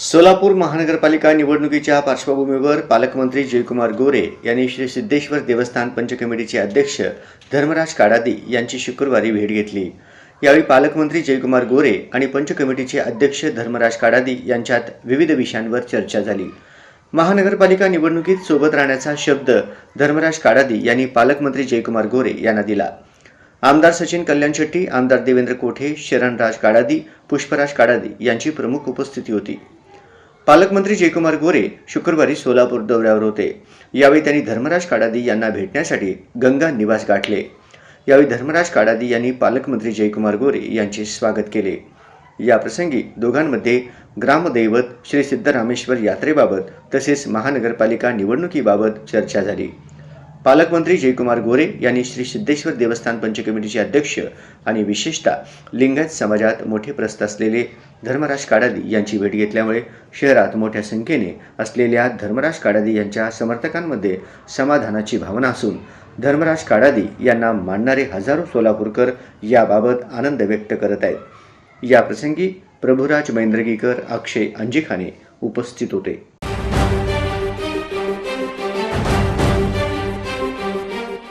सोलापूर महानगरपालिका निवडणुकीच्या पार्श्वभूमीवर पालकमंत्री जयकुमार गोरे यांनी श्री सिद्धेश्वर देवस्थान पंच कमिटीचे अध्यक्ष धर्मराज काडादी यांची शुक्रवारी भेट घेतली। यावेळी पालकमंत्री जयकुमार गोरे आणि पंच कमिटीचे अध्यक्ष धर्मराज काडादी यांच्यात विविध विषयांवर चर्चा झाली। महानगरपालिका निवडणुकीत सोबत राहण्याचा शब्द धर्मराज काडादी यांनी पालकमंत्री जयकुमार गोरे यांना दिला। आमदार सचिन कल्याण शेट्टी, आमदार देवेंद्र कोठे, शरणराज काडादी, पुष्पराज काडादी यांची प्रमुख उपस्थिती होती। पालकमंत्री जयकुमार गोरे शुक्रवारी सोलापूर दौऱ्यावर होते। यावेळी त्यांनी धर्मराज काडादी यांना भेटण्यासाठी गंगा निवास गाठले। यावेळी धर्मराज काडादी यांनी पालकमंत्री जयकुमार गोरे यांचे स्वागत केले। या प्रसंगी दोघांमध्ये ग्रामदैवत श्री सिद्धरामेश्वर यात्रेबाबत तसेच महानगरपालिका निवडणुकीबाबत चर्चा झाली। पालकमंत्री जयकुमार गोरे यांनी श्री सिद्धेश्वर देवस्थान पंच कमिटीचे अध्यक्ष आणि विशेषतः लिंगायत समाजात मोठे प्रस्थ असलेले धर्मराज काडादी यांची भेट घेतल्यामुळे शहरात मोठ्या संख्येने असलेल्या धर्मराज काडादी यांच्या समर्थकांमध्ये समाधानाची भावना असून धर्मराज काडादी यांना मानणारे हजारो सोलापूरकर याबाबत आनंद व्यक्त करत आहेत। या प्रसंगी प्रभुराज मैंद्रगीकर, अक्षय अंजिखाने उपस्थित होते।